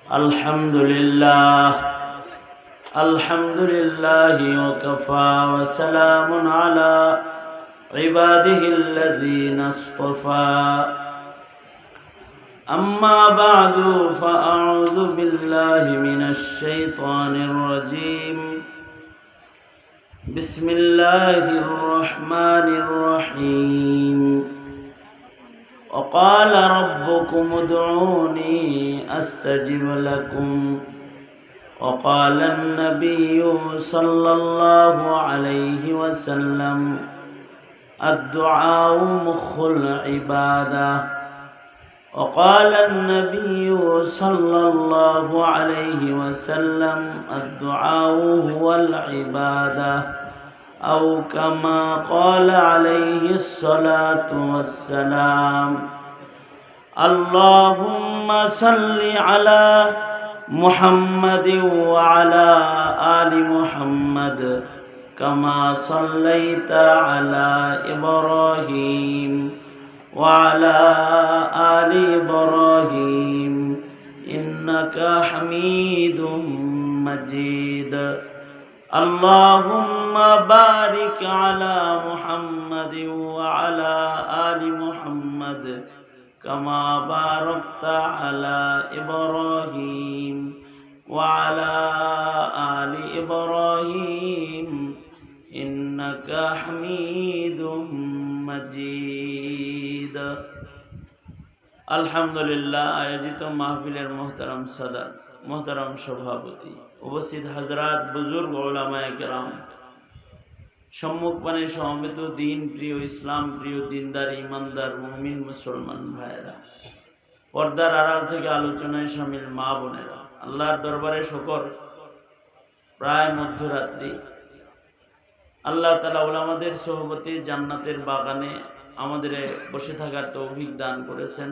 الحمد لله الحمد لله وكفى وسلام على عباده الذين اصطفى أما بعد فأعوذ بالله من الشيطان الرجيم بسم الله الرحمن الرحيم وقال ربكم ادعوني أستجب لكم وقال النبي صلى الله عليه وسلم الدعاء مخ العبادة وقال النبي صلى الله عليه وسلم الدعاء هو العبادة أو كما قال عليه الصلاة والسلام اللهم صل على محمد وعلى آل محمد كما صليت على إبراهيم وعلى آل إبراهيم إنك حميد مجيد اللهم بارك على محمد وعلى آل محمد كما باركت على إبراهيم وعلى آل إبراهيم إنك حميد مجيد আলহামদুলিল্লাহ। আয়োজিত মাহফিলের মোহতারাম সাদাত, মোহতারাম সভাপতি, উপস্থিত হাজরাত, বুজুর্গ উলামায়ে কেরাম, সম্মুখপানে সমবেত দিন প্রিয়, ইসলাম প্রিয়, দিনদার, ইমানদার, মুমিন মুসলমান ভাইয়েরা, পর্দার আড়াল থেকে আলোচনায় শামিল মা বোনেরা, আল্লাহর দরবারে শুকর। প্রায় মধ্যরাত্রি আল্লাহ তাআলা উলামাদের সোহবতে জান্নাতের বাগানে আমাদের বসে থাকার তৌফিক দান করেছেন।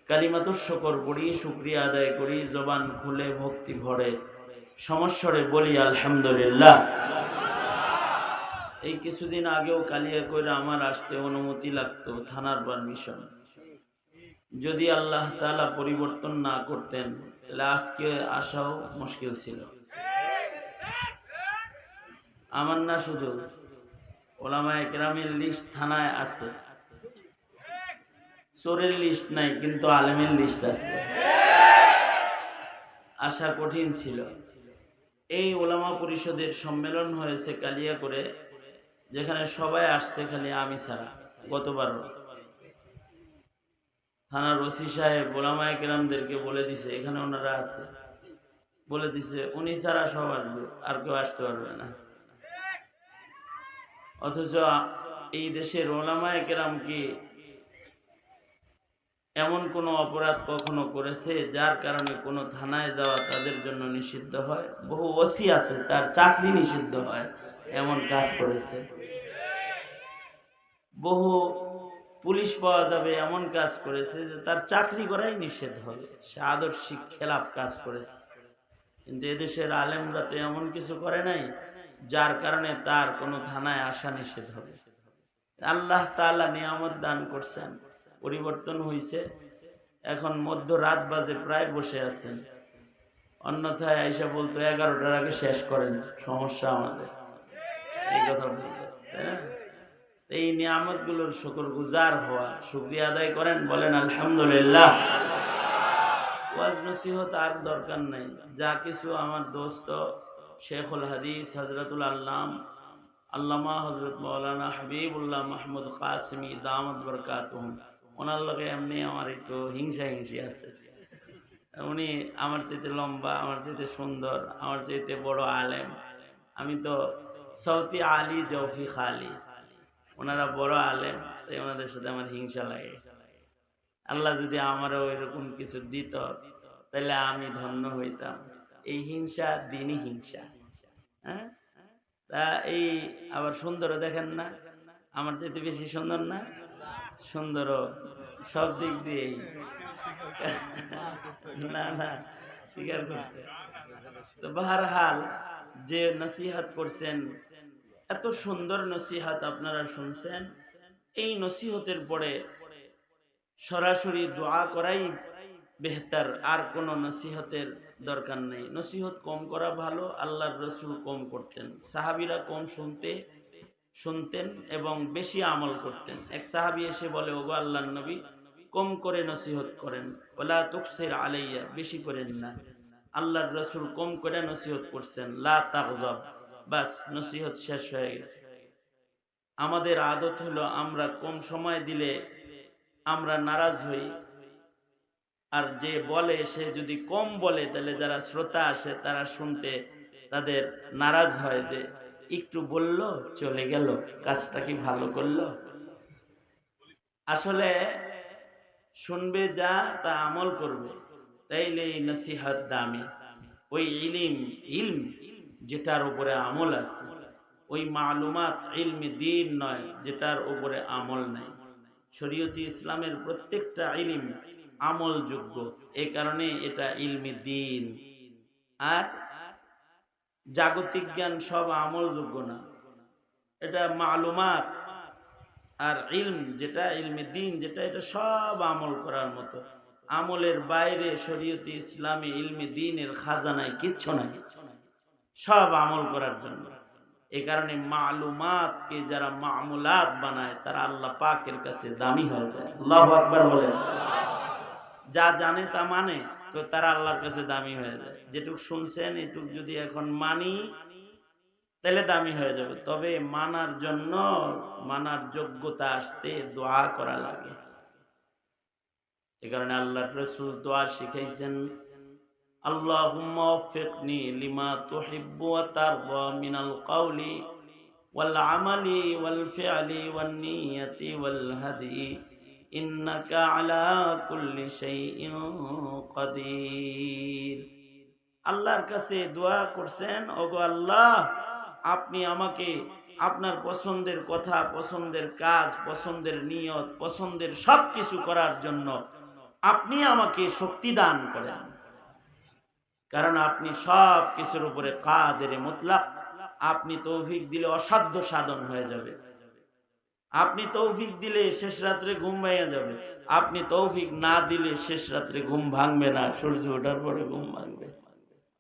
কালিমাতুশ শুকর পড়ি, শুকরিয়া আদায় করি, জবান খুলে ভক্তি ভরে সমস্বরে বলি আলহামদুলিল্লাহ। এই কিছুদিন আগেও কালিয়া কইরা আমার আসতে অনুমতি লাগতো, থানার পারমিশন। যদি আল্লাহ তাআলা পরিবর্তন না করতেন তাহলে আজকে আসাও মুশকিল ছিল। আমার না, শুধু ওলামায়ে কেরামের লিস্ট থানায় আছে, চোরের লিস্ট নাই, কিন্তু আলেমের লিস্ট আছে। আসা কঠিন ছিল। এই ওলামা পরিষদের সম্মেলন হয়েছে কালিয়া করে, যেখানে সবাই আসছে খালি আমি ছাড়া। গতবার থানার ওসি সাহেব ওলামায়ে কেরামদেরকে বলে দিছে, এখানে ওনারা আছে, বলে দিছে উনি ছাড়া সব আসবে, আর কেউ আসতে পারবে না। অথচ এই দেশের ওলামায়ে কেরাম কি এমন কোনো অপরাধ কখনো করেছে যার কারণে কোনো থানায় যাওয়া তাদের জন্য নিষিদ্ধ হয়? বহু ওসি আছে তার চাকরি নিষিদ্ধ হয়, এমন কাজ করেছে। বহু পুলিশ পাওয়া যাবে এমন কাজ করেছে যে তার চাকরি করাই নিষেধ হবে, সে আদর্শিক খেলাফ কাজ করেছে। কিন্তু এদেশের আলেমরা তো এমন কিছু করে নাই যার কারণে তার কোনো থানায় আসা নিষেধ হবে। আল্লাহ তাআলা নিয়ামত দান করছেন, পরিবর্তন হয়েছে। এখন মধ্যরাত বাজে, প্রায় বসে আছেন। অন্যথায় আইসা বলতো 11টার আগে শেষ করেন, সমস্যা আমাদের, এই কথা বলতো, তাই না? এই নিয়ামত গুলোর শুকরগুজার হওয়া, শুকরিয়া আদায় করেন, বলেন আলহামদুলিল্লাহ। ওয়াজ নসিহত আর দরকার নাই, যা কিছু আমার দোস্ত শেখুল হাদিস হযরতুল আল্লাম আল্লামা হযরত মাওলানা হাবিবুল্লাহ মাহমুদ কাসেমি দামাত বরকাতুহুম, ওনার লগে এমনি আমার একটু হিংসা আছে। উনি আমার চাইতে লম্বা, আমার চাইতে সুন্দর, আমার চাইতে বড় আলেম। আমি তো সৌতি আলী জৌফি খালি, ওনারা বড় আলেম, তাই ওনাদের সাথে আমার হিংসা লাগে। আল্লাহ যদি আমারও এরকম কিছু দিত তাহলে আমি ধন্য হইতাম। এই হিংসা দিনই হিংসা। হ্যাঁ, তা এই আবার সুন্দরও দেখেন না, আমার চাইতে বেশি সুন্দর না? সুন্দরও সব দিক দিয়েই, না না স্বীকার করছে। তো বাহরহাল যে নসিহত করছেন, এত সুন্দর নসিহত আপনারা শুনছেন। এই নসিহতের পরে সরাসরি দোয়া করাই বেহতার, আর কোনো নসিহতের দরকার নেই। নসিহত কম করা ভালো। আল্লাহর রসুল কম করতেন, সাহাবীরা কম শুনতেন এবং বেশি আমল করতেন। এক সাহাবী এসে বলে, ওগো আল্লাহর নবী, কম করে নসিহত করেন, ওলা তুকসির আলাইয়া, বেশি করেন না। আল্লাহর রসুল কম করে নসিহত করছেন, লা তাগজাব, বাস নসিহত শেষ হয়ে গেছে। আমাদের আদত হলো আমরা কম সময় দিলে আমরা নারাজ হই, আর যে বলে সে যদি কম বলে তাহলে যারা শ্রোতা আসে তারা শুনতে তাদের নারাজ হয়, যে একটু বলল চলে গেল, কাজটা কি ভালো করলো। আসলে শুনবে যা তা আমল করবে, তাইলে এই নসিহত দামি। ওই ইলম যেটার উপরে আমল আছে, ওই মালুমাত ইলমি দ্বীন নয় যেটার উপরে আমল নাই। শরীয়তে ইসলামের প্রত্যেকটা ইলম আমলযোগ্য, এই কারণে এটা ইলমি দ্বীন। আর জাগতিক জ্ঞান সব আমলযোগ্য না, এটা মালুমাত। আর ইলম যেটা ইলমি দ্বীন যেটা, এটা সব আমল করার মতো। আমলের বাইরে শরীয়তে ইসলামী ইলমি দ্বীনের খাজানায় কিচ্ছু নাই, সব আমল করার জন্য। এই কারণে মালুমাতকে যারা মামুলাত বানায় তারা আল্লাহ পাকের কাছে দামি হয়ে যায়। আল্লাহু আকবার বলেন। যা জানে তা মানে, তো তারা আল্লাহর কাছে দামি হয়ে যায়। যেটুক শুনছেন এটুক যদি এখন মানি তাহলে দামি হয়ে যাবে। তবে মানার জন্য, মানার যোগ্যতা আসতে দোয়া করা লাগে। এই কারণে আল্লাহর রাসূল দোয়া শিখাইছেন, আল্লাহুম্মা ওয়াফিকনি লিমা তুহিব্বু ওয়া তারদা মিনাল কওলি ওয়াল আমালি ওয়াল ফি'লি ওয়ান নিয়তি ওয়াল হাদি ইন্নাকা আলা কুল্লি শাইইন কাদির। আল্লাহর কাছে দোয়া করছেন, ওগো আল্লাহ, আপনি আমাকে আপনার পছন্দের কথা, পছন্দের কাজ, পছন্দের নিয়ত, পছন্দের সব কিছু করার জন্য আপনি আমাকে শক্তি দান করেন। কারণ আপনি সব কিছুর উপরে কাদের মুতলাক। আপনি তৌফিক দিলে অসাধ্য সাধন হয়ে যাবে। আপনি তৌফিক দিলে শেষ রাত্রে ঘুম ভেঙে যাবে। আপনি তৌফিক না দিলে শেষ রাত্রে ঘুম ভাঙবে না, সূর্য ওঠার পরে ঘুম ভাঙবে।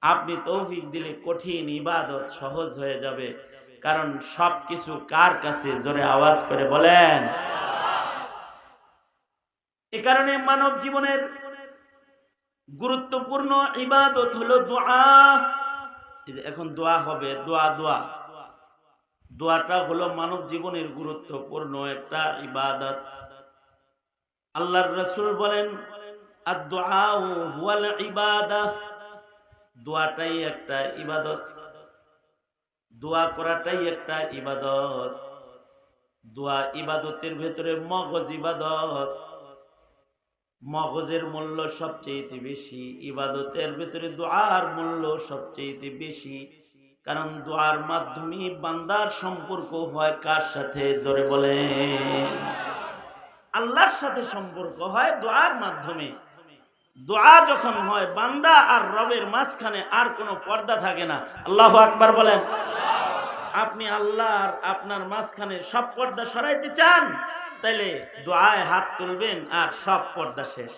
আপনি তৌফিক দিলে কঠিন ইবাদত সহজ হয়ে যাবে। কারণ সবকিছু কার কাছে? জোরে আওয়াজ করে বলেন। এ কারণে মানব জীবনের গুরুত্বপূর্ণ ইবাদত হলো দোয়া। এই যে এখন দোয়া হবে, দোয়াটা হলো মানব জীবনের গুরুত্বপূর্ণ একটা ইবাদত। আল্লাহর রাসূল বলেন, আদ-দুআউ হুয়াল ইবাদাহ। দোয়াটাই একটা ইবাদত, দোয়া করাটাই একটা ইবাদত। দোয়া ইবাদতের ভেতরে মগজ ইবাদত, মগজের মূল্য সবচেয়ে বেশি। ইবাদতের ভেতরে দোয়ার মূল্য সবচেয়ে বেশি। কারণ দোয়ার মাধ্যমে বান্দার সম্পর্ক হয় কার সাথে? জোরে বলেন। আল্লাহর সাথে সম্পর্ক হয় দোয়ার মাধ্যমে। দোয়া যখন হয়, বান্দা আর রবের মাঝখানে আর কোনো পর্দা থাকে না। আল্লাহু আকবার বলেন। আপনি আল্লাহ আর আপনার মাঝখানে সব পর্দা সরাইতে চান, তাইলে দোয়ায় হাত তুলবেন আর সব পর্দা শেষ।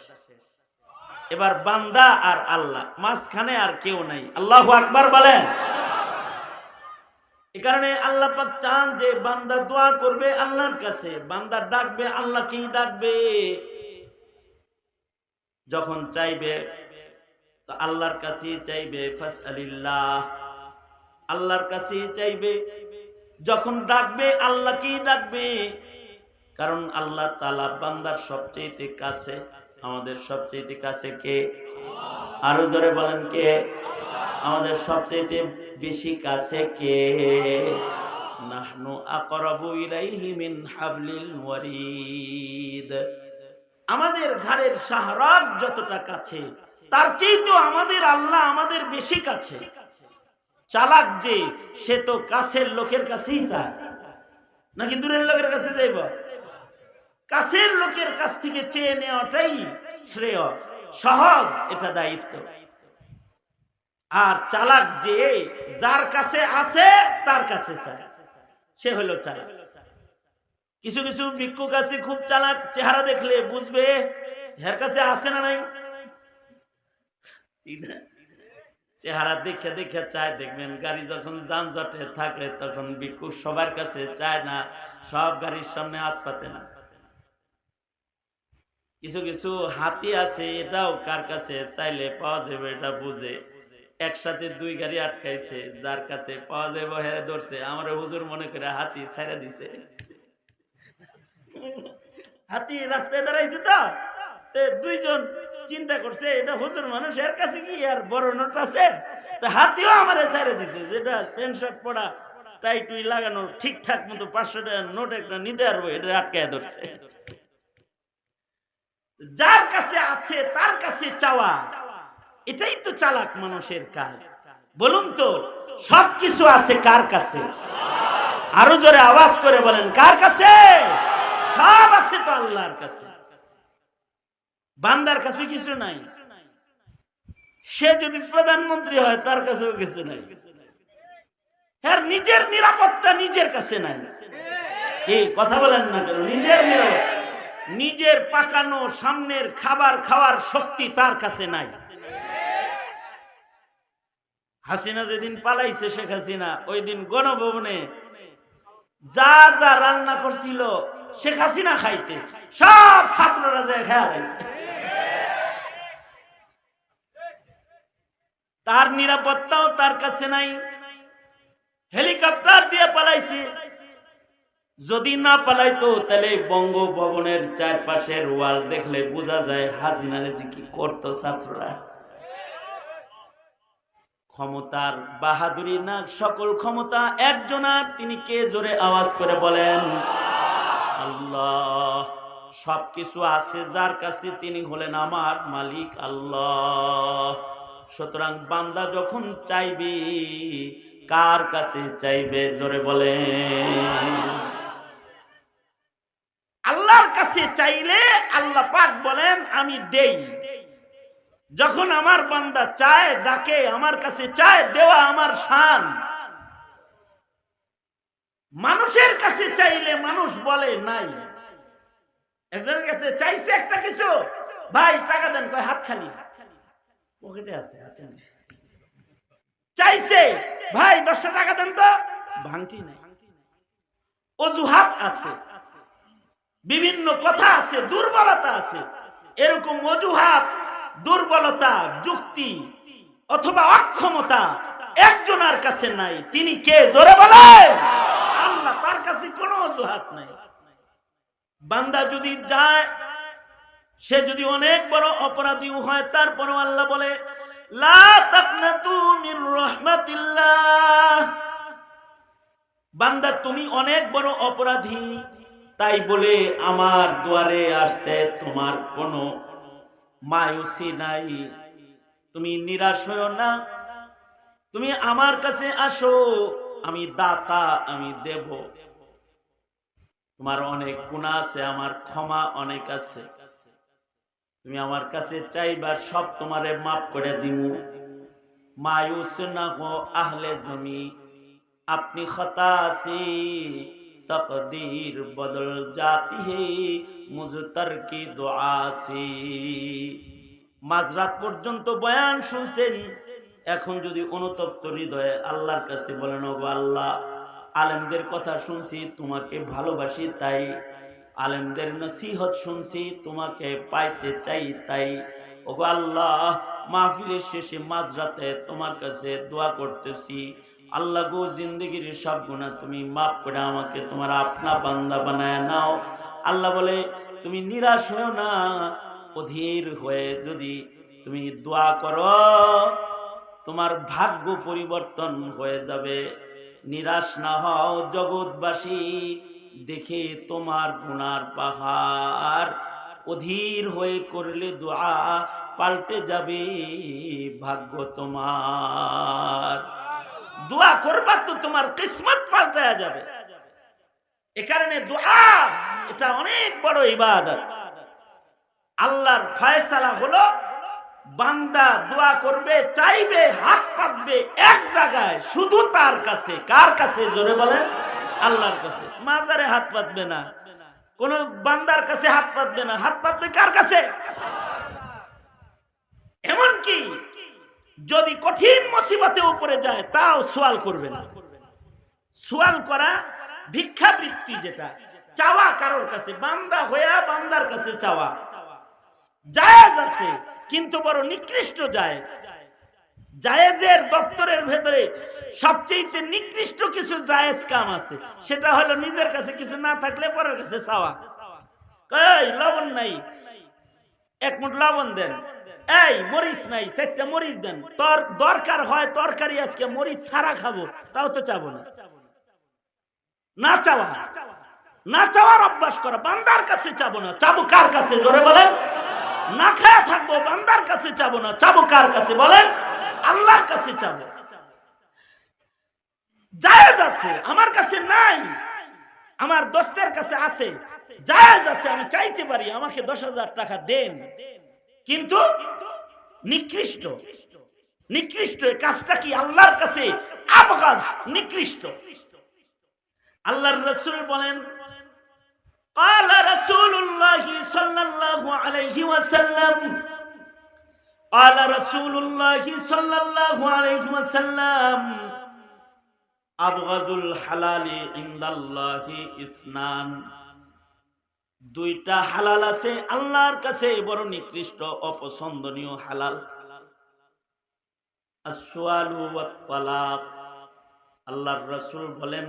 এবার বান্দা আর আল্লাহ, মাঝখানে আর কেউ নাই। আল্লাহু আকবার বলেন। এই কারণে আল্লাহ পাক চান যে বান্দা দোয়া করবে আল্লাহর কাছে, বান্দা ডাকবে আল্লাহকেই ডাকবে। যখন চাইবে তো আল্লাহর কাছেই চাইবে, ফাসআলিল্লাহ, আল্লাহর কাছেই চাইবে। যখন ডাকবে আল্লাহকেই ডাকবে। কারণ আল্লাহ তাআলা বান্দার সবচেয়ে কাছে। আমাদের সবচেয়ে কাছে কে? আরো জোরে বলেন কে? আমাদের সবচেয়ে বেশি কাছে কে? নাহনু আকরাবু ইলাইহি মিন হাবলিল ওয়ারিদ। আমাদের ঘরের শাহরাগ যতটা কাছে, তার চেয়েও আমাদের আল্লাহ আমাদের বেশি কাছে। চালাক যে, সে তো কাছের লোকের কাছেই চায়, নাকি দূরের লোকের কাছে যাইব? কাছের লোকের কাছ থেকে চেয়ে নেওয়াটাই শ্রেয়, সহজ, এটা দায়িত্ব। আর চালাক যে, যার কাছে আছে তার কাছে চায়, সে হলো চালাক। কিছু ভিক্ষুক আছে খুব চালাক, চেহারা দেখলে বুঝবে এর কাছে আছে না নাই। ঠিক না? চেহারা দেখে দেখে চায়, দেখবেন গাড়ি যখন যানজটে থাকে তখন ভিক্ষুক সবার কাছে চায় না, সব গাড়ির সামনে হাত পাতে না। কিছু কিছু হাতি আছে, এটাও কার কাছে চাইলে পাওয়া যাবে এটা বুঝে একসাথে দুই গাড়ি আটকাইছে, যার কাছে পাওয়া যাবে হেরে ধরছে। আমার হুজুর মনে করে হাতি ছাইড়া দিছে। হাতি রাস্তায় দাঁড়াইছে তো দুইজন চিন্তা করছে এটা হুজুর মানুষ, এর কাছে কি আর বড় নোট আছে, তো হাতিও আমারে ছাইড়া দিছে। যেটা প্যান্ট শার্ট পরা, টাই টুই লাগানো, ঠিকঠাক মতো 500 টাকার নোট একটা নিতে পারবো, এটা আটকায় ধরছে। যার কাছে আছে তার কাছে চাওয়া, এটাই তো চালাক মানুষের কাজ। বলুন তো, সবকিছু আছে কার কাছে? আরো জোরে আওয়াজ করে বলেন, কার কাছে? সব আছে তো আল্লাহর কাছে। বান্দার কাছে কিছু নাই। সে যদি প্রধানমন্ত্রী হয় তার কাছেও কিছু নাই। হ্যাঁ, নিজের নিরাপত্তা নিজের কাছে নাই। কি কথা বলেন না কেন? নিজের নিরাপত্তা, নিজের পাকানো সামনের খাবার খাওয়ার শক্তি তার কাছে নাই। হাসিনা যেদিন পালাইছে, শেখ হাসিনা, ওই দিন গণভবনে যা যা রান্না করছিল শেখ হাসিনা খাইতে, সব ছাত্ররা যে খেয়াল হয়েছে। তার নিরাপত্তাও তার কাছে নাই। হেলিকপ্টার দিয়ে পালাইছে। যদি না পালাইতো তাহলে বঙ্গভবনের চারপাশের ওয়াল দেখলে বোঝা যায় হাসিনারে যে কি করতো ছাত্ররা। ক্ষমতার বাহাদুরি না, সকল ক্ষমতা একজনার। তিনি কে? জোরে আওয়াজ করে বলেন, আল্লাহ। সবকিছু আছে যার কাছে, তিনি হলেন আমার মালিক আল্লাহ। সুতরাং বান্দা যখন চাইবে, কার কাছে চাইবে? জোরে বলেন, আল্লাহর কাছে চাইলে আল্লাহ পাক বলেন আমি দেই। যখন আমার বান্দা চায়, ডাকে, আমার কাছে চায়, দেওয়া আমার শান। মানুষের কাছে চাইলে মানুষ বলে নাই। একজনের কাছে চাইছে একটা কিছু, ভাই টাকা দেন, কয় হাত খালি, পকেটে আছে, হাতে নেই। চাইছে, ভাই 10টা টাকা দেন তো, ভাঙটি নাই। অজুহাত আছে, বিভিন্ন কথা আছে, দুর্বলতা আছে। এরকম অজুহাত, দুর্বলতা, যুক্তি অথবা অক্ষমতা একজনের কাছে নাই। তিনি কে? জোরে বলে আল্লাহ। তার কাছে কোনো অজুহাত নাই। বান্দা যদি যায়, সে যদি অনেক বড় অপরাধী হয়, তারপরও আল্লাহ বলে লা তাকনাতু মির রাহমাতিল্লাহ। বান্দা তুমি অনেক বড় অপরাধী, তাই বলে আমার দুয়ারে আসতে তোমার কোনো মায়ুসি নাই। তুমি নিরাশ হও না, তুমি আমার কাছে আসো, আমি দাতা, আমি দেব। তোমার অনেক গুনাহ আছে, আমার ক্ষমা অনেক আছে। তুমি আমার কাছে চাইবার, সব তোমারে মাফ করে দিব। মায়ুস না হো আহলে জমি, আপনি খতা সি তকদীর বদল জাতি হে মুজতার কি দুআ সি। মাঝরাত পর্যন্ত বয়ান শুনছেন, এখন যদি অনুতপ্ত হৃদয়ে আল্লাহর কাছে বলেন, ওগো আল্লাহ, আলেমদের কথা শুনছি, তোমাকে ভালোবাসি তাই। আলেমদের নসিহত শুনছি, তোমাকে পাইতে চাই তাই। ওগো আল্লাহ, মাহফিলের শেষে মাঝরাতে তোমার কাছে দোয়া করতেছি, আল্লাহ গো, জিন্দগির সব গুনাহ তুমি মাফ করে আমাকে তোমার আপনা বান্দা বানায় নাও। আল্লাহ বলে তুমি নিরাশ হও না, অধীর হয়ে যদি তুমি দোয়া করো, তোমার ভাগ্য পরিবর্তন হয়ে যাবে। নিরাশ না হও জগৎবাসী, দেখে তোমার গুনার পাহাড়। অধীর হয়ে করলে দোয়া, পাল্টে যাবে ভাগ্য তোমার। দোয়া করবা তো তোমার কিসমত পাল্টে যাবে। এ কারণে দোয়া এটা অনেক বড় ইবাদত। আল্লাহর ফয়সালা হলো বান্দা দোয়া করবে, চাইবে, হাত পাতবে এক জায়গায়, শুধু তার কাছে। কার কাছে? জোরে বলেন, আল্লাহর কাছে। মাজারে হাত পাতবে না, কোন বান্দার কাছে হাত পাতবে না, হাত পাতবে কার কাছে? এমনকি যদি কঠিন মুসিবতে উপরে যায় তাও সওয়াল করবে না। সওয়াল করা ভিক্ষাবৃত্তি, যেটা চাওয়া কারোর কাছে, বান্দা হইয়া বান্দার কাছে চাওয়া জায়েজ আছে, কিন্তু বড় নিকৃষ্ট জায়েজ। জায়েজের দপ্তরের ভেতরে সবচেয়ে নিকৃষ্ট কিছু জায়েজ কাম আছে, সেটা হলো নিজের কাছে কিছু না থাকলে পরের কাছে চাওয়া। এই লবণ নাই, এক মুঠ লবণ দেন। এই মরিচ নাই, চারটা মরিচ দেন। তোর দরকার হয় তরকারি আজকে মরিচ ছাড়া খাবো, তাও তো চাবো না। না চাওয়া, না চাওয়ার অভ্যাস করা। বান্দার কাছে চাবো না, চাবো কার কাছে? জোরে বলেন। না খায়া থাকবো, বান্দার কাছে চাবো না, চাবো কার কাছে? বলেন, আল্লাহর কাছে চাবো। জায়েজ আছে, আমার কাছে নাই, আমার দোস্তের কাছে আছে, জায়েজ আছে, আমি চাইতে পারি আমাকে 10,000 টাকা দেন, কিন্তু নিকৃষ্ট। নিকৃষ্ট এই কাজটা কি আল্লাহর কাছে আবগাজ, নিকৃষ্ট। আল্লাহর রাসূল বলেন, قال رسول الله صلى الله عليه وسلم قال رسول الله صلى الله عليه وسلم أبغض الحلال عند الله اثنان। দুইটা হালাল আছে আল্লাহর কাছে বড় নিকৃষ্ট অপছন্দনীয় হালাল। আসওয়ালু ওয়াত তালাক। আল্লাহর রাসূল বলেন,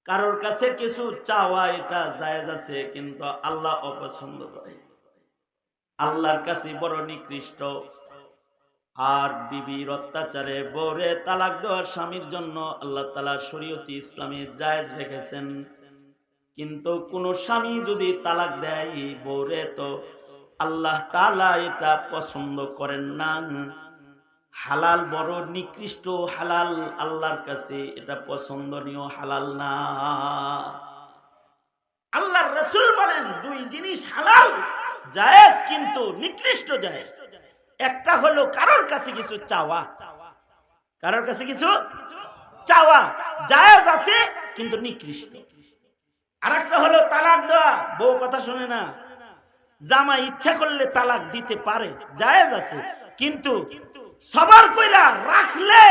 কারোর কাছে কিছু চাওয়া এটা জায়েজ আছে, কিন্তু আল্লাহ অপছন্দ করে, আল্লাহর কাছে বড় নিকৃষ্ট। আর বিবির অত্যাচারে বউরে তালাক দেওয়ার স্বামীর জন্য আল্লাহ তাআলা শরীয়তে ইসলামে জায়েজ রেখেছেন, কিন্তু কোন স্বামী যদি তালাক দেয় বউরে, তো আল্লাহ তাআলা এটা পছন্দ করেন না। হালাল বড় নিকৃষ্ট হালাল, আল্লাহর কাছে এটা পছন্দনীয় হালাল না। আল্লাহর রাসূল বলেন দুই জিনিস হালাল জায়েজ, কিন্তু নিকৃষ্ট জায়েজ। একটা হলো কারোর কাছে কিছু চাওয়া, কারোর কাছে কিছু চাওয়া জায়েজ আছে, কিন্তু নিকৃষ্ট। আরেকটা হলো তালাক দেওয়া, বউ কথা শুনে না, জামাই ইচ্ছা করলে তালাক দিতে পারে, জায়েজ আছে, কিন্তু সবার কইরা রাখলে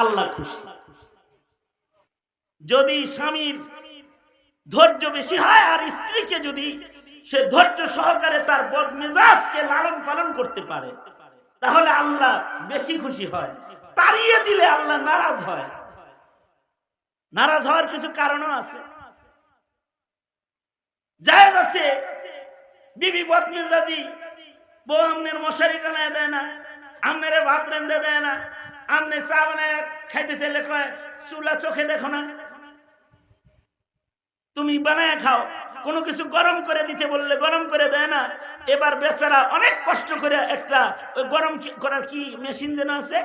আল্লাহ খুশি। যদি স্বামীর ধৈর্য বেশি হয় আর স্ত্রীকে যদি সে ধৈর্য সহকারে তার বদমেজাজকে লালন পালন করতে পারে, তাহলে আল্লাহ বেশি খুশি হয়। তাড়িয়ে দিলে আল্লাহ নারাজ হয়। নারাজ হওয়ার কিছু কারণও আছে। জায়েজ আছে বিবি বদমেজাজি, বউ আমনের মশারি টানায় দেয় না, আমনের ভাত রেঁধে দেয় না, আমনে চা বানায় খাইতে চাইলে কয় চুলা চোখে দেখো না, তুমি বানায় খাও। কোনো কিছু গরম করে দিতে বললে গরম করে দেয় না। এবার বেচারা অনেক কষ্ট করে একটা ওই গরম করার কি মেশিন যেন আছে,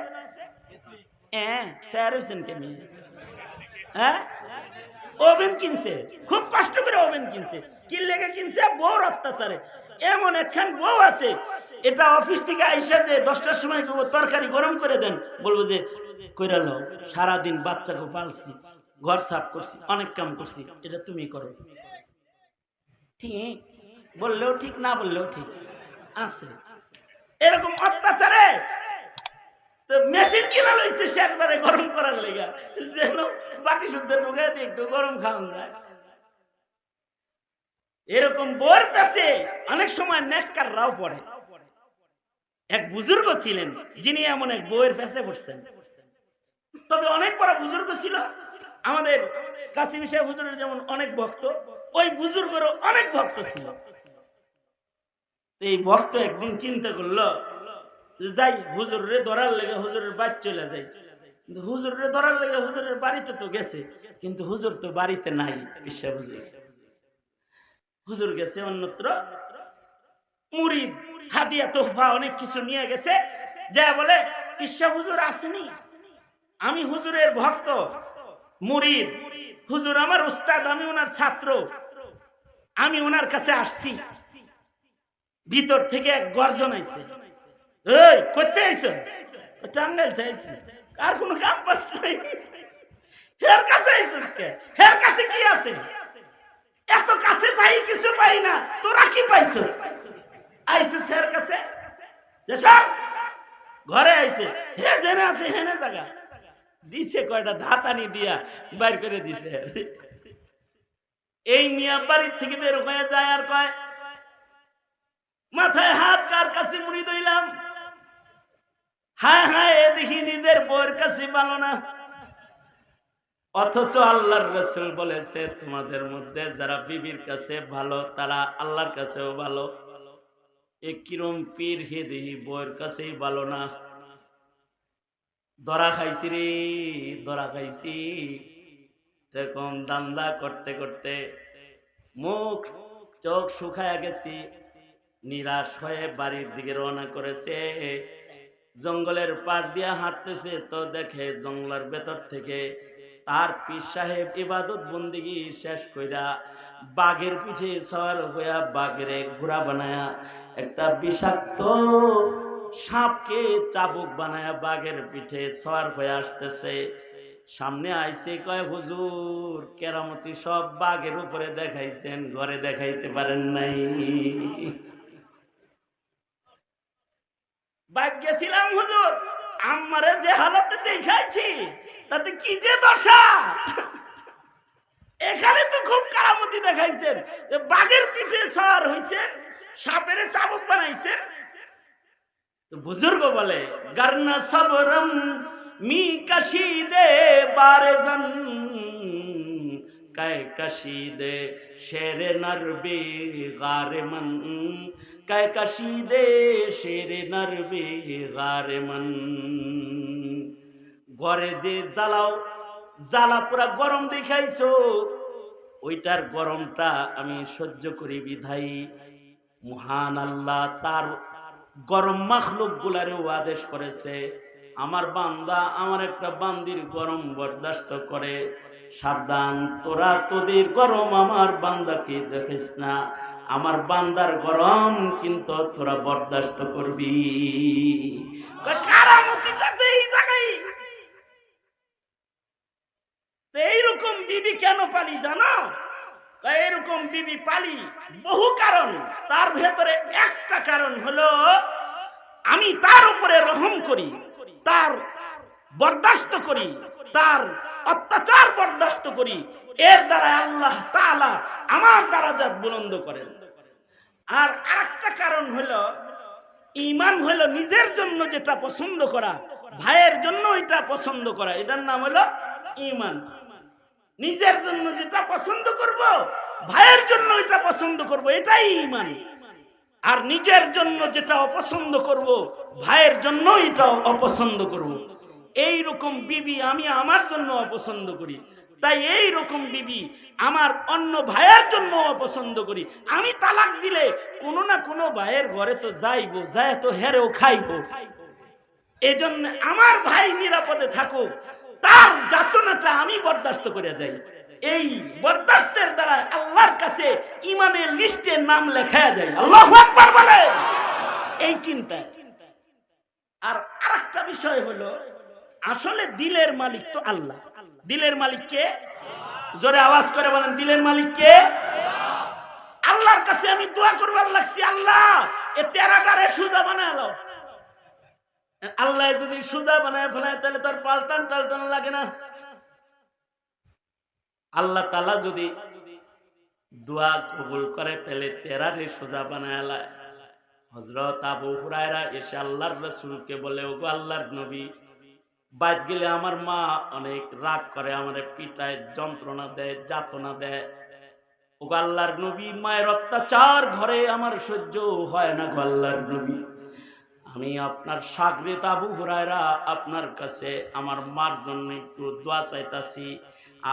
হ্যাঁ ওভেন কিনছে, খুব কষ্ট করে ওভেন কিনছে। কি লেগে কিনছে? বউর অত্যাচারে। এমন একখান বউ আছে, এটা অফিস থেকে আইসা যে 10টার সময় তরকারি গরম করে দেন, বলবো যে কইরা লও, সারাদিন বাচ্চাকে পালছি, ঘর সাফ করছি, অনেক কাম করছি, এটা তুমি করো। ঠিক বললেও ঠিক, না বললেও ঠিক আছে। এরকম অত্যাচারে তো মেশিন কিনা লইছে সে একবারে গরম করার লেগা, যেন বাটি শুদ্ধ ঢুকাই দিয়ে একটু গরম খাওয়া যায়। এরকম বউর পেছে অনেক সময় নেককাররাও পড়ে। এক বুজুর্গ ছিলেন যিনি এমন এক বউয়ের পেছে পড়ছেন, তবে অনেক বড় বুজুর্গ ছিল। আমাদের কাসিম সাহেব হুজুরের যেমন অনেক ভক্ত, ওই বুজুর্গেরও অনেক ভক্ত ছিল। এই ভক্ত একদিন চিন্তা করলো, যাই হুজুরে ধরার লেগে হুজুরের বাড়ি চলে যাই। কিন্তু হুজুরে ধরার লেগে হুজুরের বাড়িতে তো গেছে, কিন্তু হুজুর তো বাড়িতে নাই। পিসা হুজুর গেছে অন্যত্র, মুরিদ হাদিয়া তোহফা অনেক কিছু নিয়ে গেছে। যা বলে পিসা হুজুর আসেনি, আমি হুজুরের ভক্ত মুরিদ, হুজুর আমার উস্তাদ, আমি ওনার ছাত্র, আমি ওনার কাছে আসছি। ভিতর থেকে এক গর্জন আইছে, এই কইতে আইছো? টাঙ্গাইল থেকে আইছি। আর কোনো কাম পাস নাই, হের কাছে আইছিস কে? হের কাছে কি আছে? এত কাছে তাই কিছু পাই না, তোরা কি পাইছিস? আইছিস হের কাছে? ঘরে আইছে, হে জেনে আছে হেনে জায়গা দিছে, কয়টা ধাতানি দিয়া বাইর করে দিছে। এই মিয়া বাড়ির থেকে বের হয়ে যায় আর কয়, মাথায় হাত কার কাছে মুড়ি দইলাম, হায় হায় এ দেখি নিজের বউয়ের কাছে ভালো না। অথচ আল্লাহর রাসূল বলেছে, তোমাদের মধ্যে যারা বিবির কাছে ভালো তারা আল্লাহর কাছেও ভালো। এ কিরম পীর হে দেহি বউয়ের কাছেই ভালো না। ধরা খাইছি রে, ধরা খাইছি। এরকম দান্দা করতে করতে মুখ চোখ শুকায়া গেছি, নিরাশ হয়ে বাড়ির দিকে রওনা করেছে। জঙ্গলের পাশ দিয়া হাঁটতেছে, তো দেখে জঙ্গলের ভেতর থেকে তার পীর সাহেব ইবাদত বন্দিগি শেষ কইরা বাঘের পিঠে সওয়ার হইয়া বাঘের ঘোড়া বানায়া একটা বিষাক্ত সাপকে চাবুক বানায়া বাঘের পিঠে সওয়ার হয়ে আসতেছে। সামনে আইছে, কয় হুজুর কেরামতি সব বাঘের উপরে দেখাইছেন, ঘরে দেখাইতে পারেন নাই। বাঘ গেছিলাম হুজুর, আমারে যে হালতে দেখাইছি তাতে কি যে দশা, এখানে তো খুব কারামতি দেখাইছেন, বাঘের পিঠে সওয়ার হইছেন, সাপের চাবুক বানাইছেন। তো বুজুর্গ বলে, গারনা সবরম মি কাশিদে বারজন কায় কাশিদে শেরে নরবে গারে মন, কায় কাশিদে শেরে নরবে গারে মন। ঘরে যে জ্বালাও, জ্বালা পুরা গরম দেখাইছো, ওইটার গরমটা আমি সহ্য করি বিধাই মহান আল্লাহ তার গরম মাখলুক গুলারেও আদেশ করেছে, আমার বান্দা আমার একটা বান্দির গরম বরদাস্ত করে, সাবধান তোরা তোদের গরম আমার বান্দাকে দেখিস না, আমার বান্দার গরম কিন্তু তোরা বরদাস্ত করবি। কারামতিটা তো এই জায়গায়। এইরকম বিবি কেন পালি জানো? এরকম বিবি পালি বহু কারণ, তার ভেতরে একটা কারণ হলো আমি তার উপরে রহম করি, তার বরদাস্ত করি, তার অত্যাচার বরদাস্ত করি, এর দ্বারা আল্লাহ তাআলা আমার দারাজাত বুলন্দ করেন। আর আরেকটা কারণ হলো ঈমান হলো নিজের জন্য যেটা পছন্দ করা, ভাইয়ের জন্য এটা পছন্দ করা, এটার নাম হলো ঈমান। নিজের জন্য যেটা পছন্দ করব, ভাইয়ের জন্য এটা পছন্দ করব, এটাই ঈমান। আর নিজের জন্য যেটা অপছন্দ করব, ভাইয়ের জন্য এটা অপছন্দ করব। এই রকম বিবি আমি আমার জন্য অপছন্দ করি, তাই এই রকম বিবি আমার অন্য ভাইয়ের জন্য অপছন্দ করি। আমি তালাক দিলে কোনো না কোনো ভাইয়ের ঘরে তো যাইবো, যায় তো হেরেও খাইবো। এজন্য আমার ভাই নিরাপদে থাকুক, তার যাতনাটা আমি বরদাস্ত করে যাই। এই বরদাস্তের দ্বারা আল্লাহর কাছে ঈমানের লিস্টে নাম লেখায়া যায়। আল্লাহু আকবার বলে এই চিন্তা। আর আরেকটা বিষয় হলো, আসলে দিলের মালিক তো আল্লাহ। দিলের মালিক কে? জোরে আওয়াজ করে বলেন, দিলের মালিক কে? আল্লাহর কাছে আমি দোয়া করবার লাগছি, আল্লাহ এ তেরাটারে সুজা বানালো। আল্লাহ যদি সুজা বানায় ফেলায় তাহলে তোর পাল্টান টাল্টান লাগে না। আল্লাহ তাআলা যদি দোয়া কবুল করে তাহলে তেরারে সুজা বানায়। হযরত আবু হুরায়রা এসে আল্লাহর রাসূলকে বলে, ওগো আল্লাহর নবী, বাইত গেলে আমার মা অনেক রাগ করে, আমারে পিটায়, যন্ত্রণা দেয়, যাতনা দেয়। ওগো আল্লাহর নবী, মায়ের অত্যাচার ঘরে আমার সহ্য হয় না গো আল্লাহর নবী, আমি আপনার শাগরেদ আবু হুরায়রা আপনার কাছে আমার মার জন্য একটু দোয়া চাইতাছি,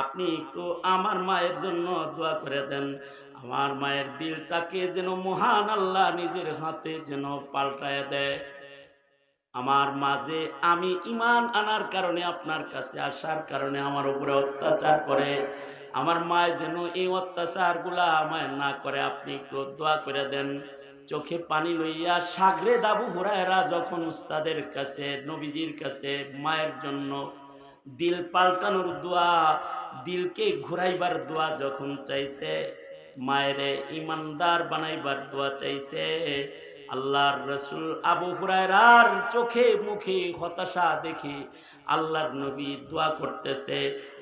আপনি একটু আমার মায়ের জন্য দোয়া করে দেন। আমার মায়ের দিলটাকে যেন মহান আল্লাহ নিজের হাতে যেন পাল্টায় দেয়। আমার মাঝে আমি ঈমান আনার কারণে, আপনার কাছে আসার কারণে আমার উপরে অত্যাচার করে, আমার মায়ের যেন এই অত্যাচারগুলা আমায় না করে, আপনি একটু দোয়া করে দেন। চোখে পানি লইয়া শাগরেদ আবু হুরায়রা যখন উস্তাদের কাছে, নবীজির কাছে মায়ের জন্য দিল পাল্টানোর দোয়া, দিলকে ঘুরাইবার দোয়া যখন চাইছে, মায়ের ইমানদার বানাইবার দোয়া চাইছে, আল্লাহর রাসূল আবু হুরায়রার চোখে মুখে হতাশা দেখে আল্লাহর নবী দোয়া করতেছে,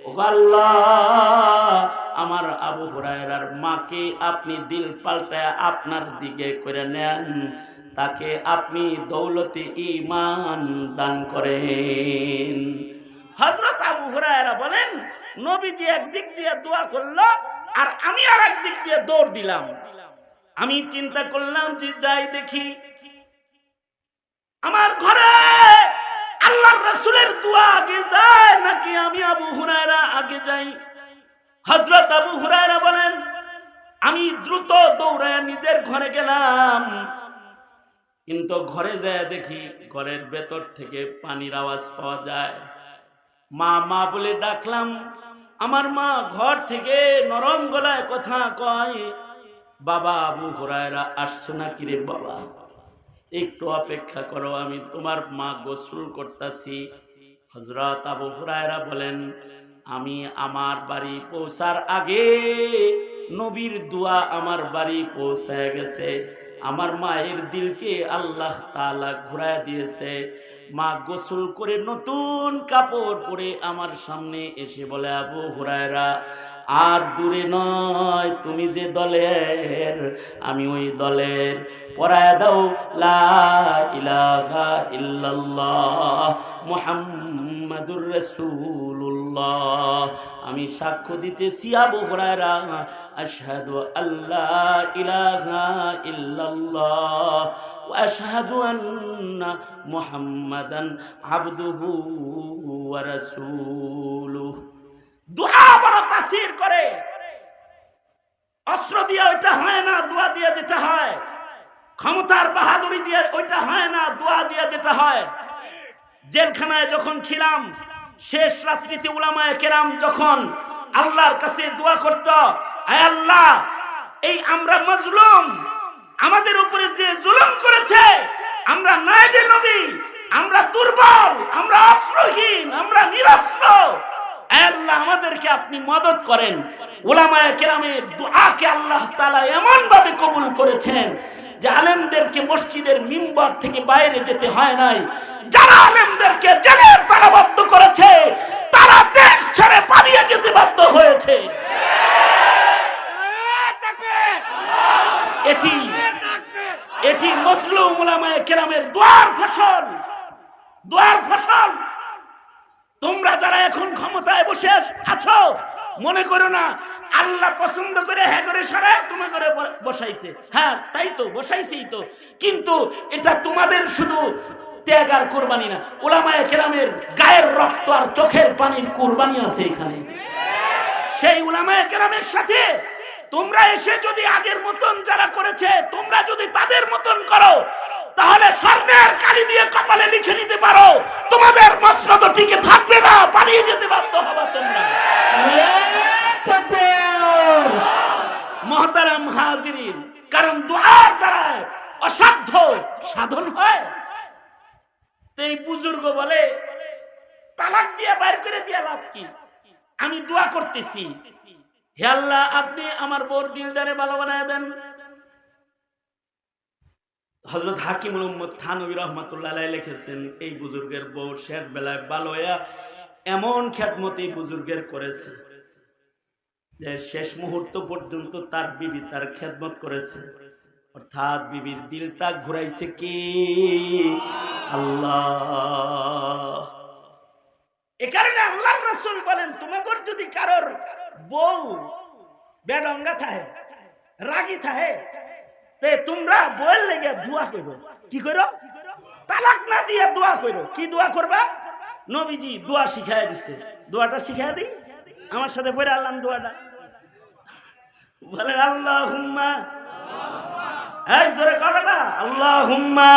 ওগো আল্লাহ, আমার আবু হুরায়রার মাকে আপনি দিল পাল্টায় আপনার দিকে করে নেন, তাকে আপনি দৌলতে ঈমান দান করেন। হযরত আবু হুরায়রা বলেন, নবীজি একদিক দিয়ে দোয়া করলো আর আমি আর একদিক দিয়ে দৌড় দিলাম। আমি চিন্তা করলাম যে যাই দেখি আমার ঘরে আল্লাহর রাসূলের দোয়া আগে যায় নাকি আমি আবু হুরায়রা আগে যাই। হযরত আবু হুরায়রা বলেন, আমি দ্রুত দৌড়ায় নিজের ঘরে গেলাম, কিন্তু ঘরে যায় দেখি ঘরের ভেতর থেকে পানির আওয়াজ পাওয়া যায়। মা মা বলে ডাকলাম, আমার মা ঘর থেকে নরম গলায় কথা কয়, বাবা আবু হুরায়রা আসছো নাকি রে বাবা, একটু অপেক্ষা করো, আমি তোমার মা গোসল করতেছি। হযরত আবু হুরায়রা বলেন, আমি আমার বাড়ি পৌঁছার আগে নবীর দোয়া আমার বাড়ি পৌঁছায় গেছে। আমার মায়ের দিলকে আল্লাহ তাআলা ঘুরায় দিয়েছে। মা গোসল করে নতুন কাপড় পরে আমার সামনে এসে বলে, আবু হুরায়রা, আর দূরে নয়, তুমি যে দলের আমি ওই দলের। পরায়া দাও লা ইলাহা ইল্লাল্লাহ মুহাম্মাদুর রাসূলুল্লাহ। আমি সাক্ষ্য দিতেছি আবু হুরায়রা, আশহাদু আল্লা ইলাহা ইল্লাল্লাহ ওয়া আশহাদু আন্না মুহাম্মাদান আবদুহু ওয়া রাসূলুহু। দোয়া বড় তাসির করে। অস্ত্র দিয়ে ওইটা হয় না, দোয়া দিয়ে যেটা হয়। ক্ষমতার বাহাদুরি দিয়ে ওইটা হয় না, দোয়া দিয়ে যেটা হয়। জেলখানায় যখন ছিলাম, শেষ রাত্রিতে উলামায়ে কেরাম যখন আল্লাহর কাছে দোয়া করত, আয় আল্লাহ, এই আমরা মাজলুম, আমাদের উপরে যে জুলুম করেছে, আমরা নায়েবে নবী, আমরা দুর্বল, আমরা অস্ত্রহীন, আমরা নিরস্ত্র, আল্লাহ আমাদেরকে আপনি মদদ করেন। উলামায়ে কেরামের দুআকে আল্লাহ তাআলা এমন ভাবে কবুল করেছেন যে আলেমদেরকে মসজিদের মিম্বর থেকে বাইরে যেতে হয় নাই। যারা আলেমদেরকে জেলের তালাবদ্ধ করেছে তারা দেশ ছেড়ে পালিয়ে যেতে বাধ্য হয়েছে। এটি মজলুম উলামায়ে কেরামের দোয়ার ফসল, দোয়ার ফসল। তোমরা যারা এখন ক্ষমতায় বসে আছো, মনে করো না আল্লাহ পছন্দ করে হ্যাঁ করে সারা তোমার করে বসাইছে। হ্যাঁ তাই তো, বসাইছেই তো, কিন্তু এটা তোমাদের শুধু ত্যাগ আর কুরবানি না, উলামায়ে কেরামের গায়ের রক্ত আর চোখের পানির কুরবানি আছে এখানে। সেই উলামায়ে কেরামের সাথে তোমরা এসে যদি আগের মতন যারা করেছে তোমরা যদি তাদের মতন করো, তাহলে স্বর্ণের কালি দিয়ে কপালে লিখে নিতে পারো, তোমাদের মসনদ টিকে থাকবে না, পালিয়ে যেতে বাধ্য হবে তোমরা। মুহতারাম হাজিরিন, কারণ দুআর দ্বারা অসাধ্য সাধন হয়। এই বুজুর্গ বলে, তালাক দিয়ে বাইর করে দিয়ে লাভ কি, আমি দোয়া করতেছি, হে আল্লাহ আপনি আমার বোর দিলদারে ভালো বানায় দেন। হযরত হাকিমুল উম্মত থানভী রাহমাতুল্লাহ আলাইহি লিখেছেন, এই বুজুর্গের বউ শেষ বেলায় ভালো হইয়া এমন খেদমতি বুজুর্গের করেছে যে শেষ মুহূর্ত পর্যন্ত তার বিবি তার খেদমত করেছে। অর্থাৎ বিবির দিলটা ঘুরাইছে কি আল্লাহ। এ কারণে আল্লাহর রাসূল বলেন, তোমাদের যদি কারোর বউ বেডঙ্গা থাকে, রাগী থাকে, তে তোমরা বইয়ের লেগে দোয়া করো। কি করো? তালাক না দিয়ে দোয়া করো। কি দোয়া করবা? নবীজি দোয়া শিখায় দিচ্ছে, দোয়াটা শিখায় দিই, আমার সাথে পড়ে আল্লাহ দোয়াটা বলেন, আল্লাহুম্মা, এই জোরে কথাটা, আল্লাহুম্মা।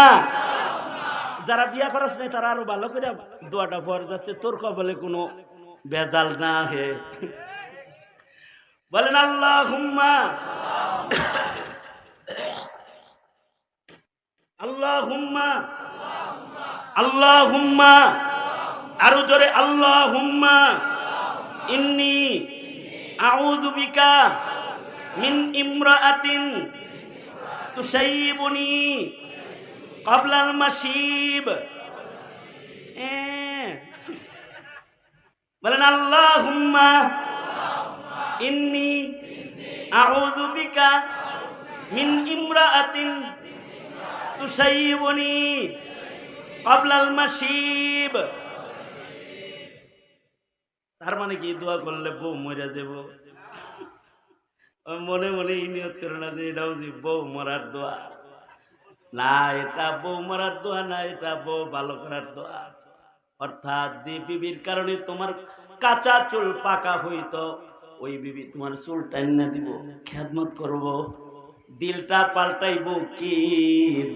যারা বিয়া করাস নাই তারা আরো ভালো করে দোয়াটা পড়, যাতে তোর কপালে কোনো বেজাল না হে। বলেন আল্লাহুম্মা, আল্লাহুম্মা, আল্লাহুম্মা, আরো জোরে আল্লাহুম্মা ইন্নী আউযু বিকা মিন ইমরাআতিন তুসাইবুনি ক্বাবলাল মাশিব। বলেন আল্লাহুম্মা ইন্নী আউযু বিকা মিন ইমরাআতিন তুসাইয়িবুনি ক্বাবলাল মাশিব। তার মানে কি দোয়া করলে বউ মরে যাব? মনে মনে এই নিয়ত করে না যে এটাও যে বউ মরার দোয়া না, এটা বউ মরার দোয়া না, এটা বউ ভালো করার দোয়া। অর্থাৎ যে বিবির কারণে তোমার কাঁচা চুল পাকা হইতো, ওই বিবি তোমার চুল টাইনা দিব, খেদমত করব, দিলটা পাল্টাইব। কি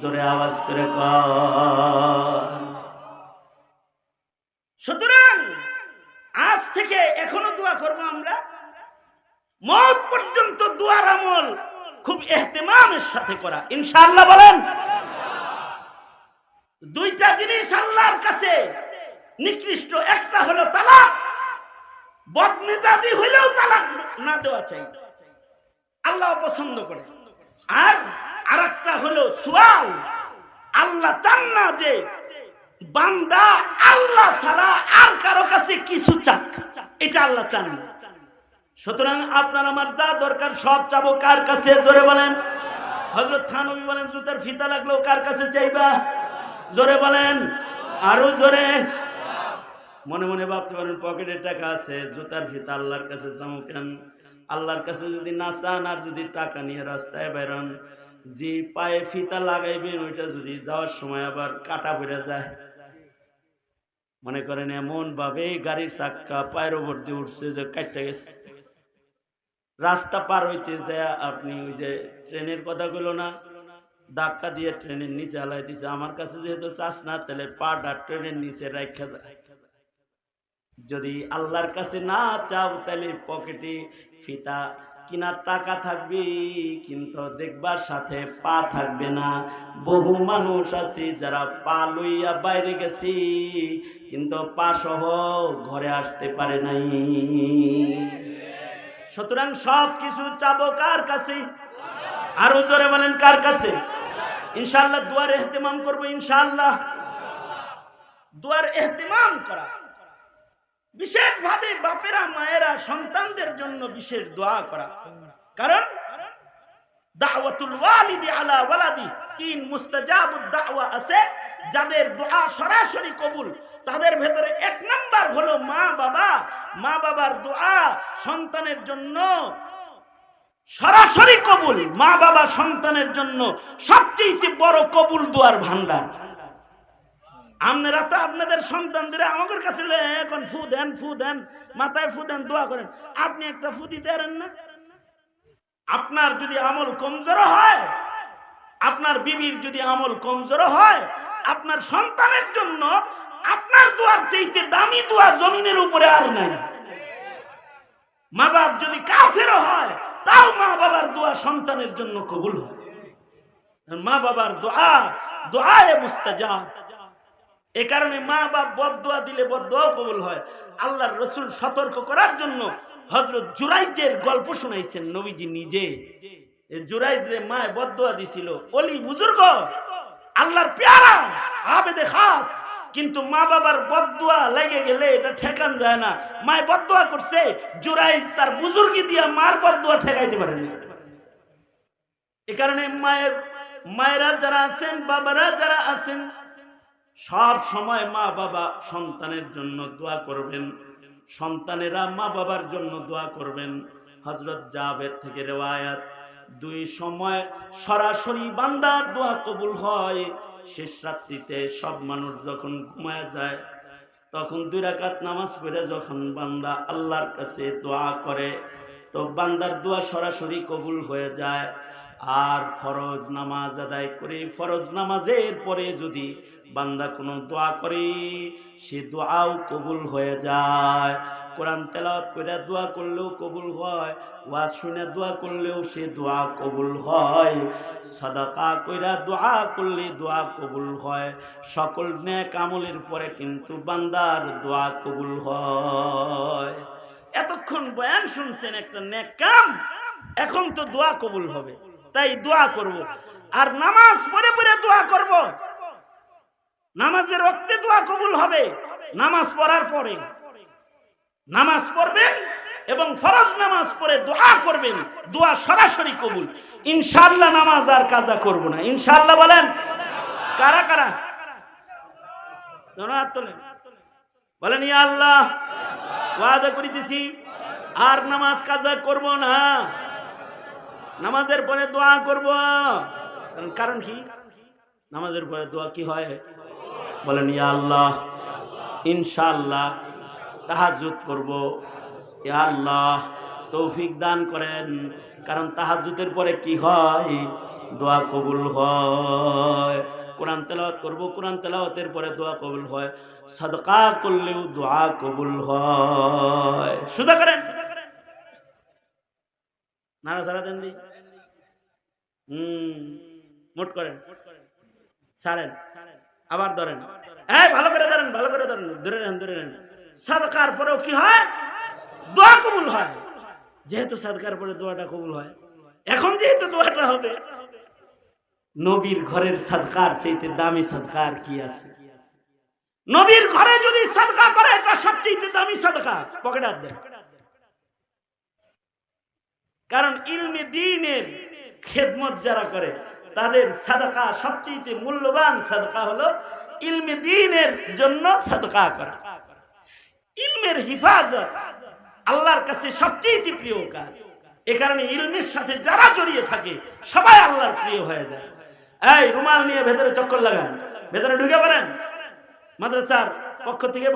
জোরে আওয়াজ করে কর। সুতরাং আজ থেকে এখনো দোয়া করব আমরা, মওত পর্যন্ত দোয়ার আমল খুব ইহতিমামের সাথে করা, ইনশাআল্লাহ। বলেন দুইটা জিনিস আল্লাহর কাছে নিকৃষ্ট, একটা হলো তালাক, বদমেজাজি হইলেও তালাক না দেওয়া চাই, আল্লাহ পছন্দ করে। আর আরেকটা হলো সুয়াল, আল্লাহ চান না যে বান্দা আল্লাহ ছাড়া আর কারো কাছে কিছু চাক, এটা আল্লাহ চান না। সুতরাং আপনার আমার যা দরকার সব চাবো কার কাছে? জোরে বলেন। হযরত থানবী বলেন জুতার ফিতা লাগলেও কার কাছে চাইবা? জোরে বলেন, আরো জোরে। মনে মনে ভাবতে পারেন পকেটে টাকা আছে, জুতার ফিতা আল্লাহর কাছে চাও কেন? আল্লাহর কাছে যদি না চান আর যদি টাকা নিয়ে রাস্তায় বেরোন, যে পায়ে ফিতা লাগাইবেন ওইটা যদি যাওয়ার সময় আবার কাটা পড়ে যায়, মনে করেন এমন ভাবে গাড়ির চাক্কা পায়ের ওপর দিয়ে উঠছে যে কাটতে গেছে, রাস্তা পার হইতে যায় আপনি ওই যে ট্রেনের কথা গুলো না, ধাক্কা দিয়ে ট্রেনের নিচে আলাই দিছে। আমার কাছে যেহেতু চাষ না, তাহলে পাটা ট্রেনের নিচে রাখা যায়। যদি আল্লাহর কাছে না চাও, তাহলে পকেটে ফিতা কিনার টাকা থাকবে, কিন্তু দেখবার সাথে পা থাকবে না। বহু মানুষ আছে যারা পা লইয়া বাইরে গেছে, কিন্তু পা সহ ঘরে আসতে পারে নাই। সুতরাং সব কিছু চাবো কার কাছে? আরো জোরে বলেন কার কাছে? ইনশাআল্লাহ দুয়ার ইহতিমাম করবো, ইনশাআল্লাহ। দুয়ার ইহতিমাম করা, বিশেষভাবে বাপেরা মায়েরা সন্তানদের জন্য বিশেষ দোয়া করা। কারণ দাওয়াতুল ওয়ালিদি আলা ওয়ালাদি, তিন মুস্তাজাবুদ দাওয়া আছে, যাদের দোয়া সরাসরি কবুল, তাদের ভেতরে এক নাম্বার হলো মা বাবা। মা বাবার দোয়া সন্তানের জন্য সরাসরি কবুল। মা বাবা সন্তানের জন্য সবচেয়ে বড় কবুল দোয়ার ভান্ডার। আপনারা তো আপনাদের সন্তানদের আমাদের কাছে এখন ফু দেন, ফু দেন, মাথায় ফু দেন, দোয়া করেন। আপনি একটা ফু দিতে পারেন না? আপনার যদি আমল কমজোর হয়, আপনার বিবির যদি আমল কমজোর হয়, আপনার সন্তানের জন্য আপনার দোয়ার চাইতে দামি দোয়া জমিনের উপরে আর নাই। মা বাপ যদি কাফেরও হয়, তাও মা বাবার দোয়া সন্তানের জন্য কবুল হয়। মা বাবার দোয়া দোয়ায়ে মুস্তাজাব। এ কারণে মা বাপ বদদোয়া দিলে বদদোয়াও কবুল হয়। আল্লাহর রাসূল সতর্ক করার জন্য হযরত জুরাইজের গল্প শুনাইছেন নবীজি নিজে। জুরাইজরে মা বদদোয়া দিছিল, ওলি বুজুর্গ, আল্লাহর পেয়ারা, আবেদে খাস, কিন্তু মা বাবার বদদোয়া লেগে গেলে এটা ঠেকান যায় না। মায় বদদোয়া করছে, জুরাইজ তার বুজুর্গি দিয়া মার বদদোয়া ঠেকাইতে পারেনি। এ কারণে মায়েরা যারা আছেন, বাবারা যারা আছেন, সব সময় মা বাবা সন্তানের জন্য দোয়া করবেন, সন্তানেরা মা বাবার জন্য দোয়া করবেন। হযরত জাবের থেকে রিওয়ায়াত, দুই সময় সরাসরি বান্দার দোয়া কবুল হয়। শেষ রাত্রিতে সব মানুষ যখন ঘুমায় যায়, তখন 2 রাকাত নামাজ পড়ে যখন বান্দা আল্লাহর কাছে দোয়া করে, তো বান্দার দোয়া সরাসরি কবুল হয়ে যায়। আর ফরজ নামাজ আদায় করে, ফরজ নামাজের পরে যদি বান্দা কোনো দোয়া করে, সে দোয়াও কবুল হয়ে যায়। কোরআন তেলাওয়াত করে দোয়া করলেও কবুল হয়, ওয়াজ শুনে দোয়া করলেও সে দোয়া কবুল হয়, সাদাকা কইরা দোয়া করলে দোয়া কবুল হয়। সকল নেক আমলের পরে কিন্তু বান্দার দোয়া কবুল হয়। এতক্ষণ বয়ান শুনছেন একটা নেক কাম, এখন তো দোয়া কবুল হবে, তাই দোয়া করব। আর নামাজ পড়ে পড়ে দোয়া করব, নামাজের ওয়াক্তে দোয়া কবুল হবে নামাজ পড়ার পরে। নামাজ পড়বেন এবং ফরজ নামাজ পড়ে দোয়া করবেন, দোয়া সরাসরি কবুল ইনশাআল্লাহ। নামাজ আর কাজা করব না ইনশাআল্লাহ। বলেন কারা কারা? হাত তোলেন, বলেন ইয়া আল্লাহ ওয়াদা করে দিছি আর নামাজ কাজা করব না, নামাজের পরে দোয়া করব। কারণ কি? নামাজের পরে দোয়া কি হয়? বলেন ইয়া আল্লাহ ইনশাআল্লাহ তাহাজ্জুদ করব, ইয়া আল্লাহ তৌফিক দান করেন। কারণ তাহাজ্জুদের পরে কি হয়? দোয়া কবুল হয়। কোরআন তেলাওয়াত করব, কোরআন তেলাওয়াতের পরে দোয়া কবুল হয়। সাদকা করলেও দোয়া কবুল হয়। সুজা করেন, নারা সারা দেন দি, মোট করেন, ছাড়েন, আবার ধরেন, ভালো করে ধরেন, ভালো করে ধরেন, ধরে নেন, ধরে নেন। সাদকার পরেও কি হয়? দোয়া কবুল হয়। যেহেতু সাদকার পরে দোয়াটা কবুল হয়, এখন যেহেতু দোয়াটা হবে, নবীর ঘরের সাদকার চাইতে দামি সাদকার কি আছে? নবীর ঘরে যদি সাদকা করে এটা সবচেয়ে দামি সাদকা। পকেটে হাত দেন। কারণ ইলমে দ্বীনের খেদমত যারা করে তাদের সাদকা সবচেয়ে মূল্যবান সাদকা হলো ইলমে দ্বীনের জন্য সাদকা করা। ইলমের হিফাজত আল্লাহর কাছে সবচেয়ে প্রিয় কাজ। এ কারণে ইলমের সাথে যারা জড়িয়ে থাকে সবাই আল্লাহর প্রিয় হয়ে যায়। এই রুমাল নিয়ে ভেতরে চক্কর লাগান, ভেতরে ঢুকে পড়েন। মাদ্রাসার পক্ষ থেকে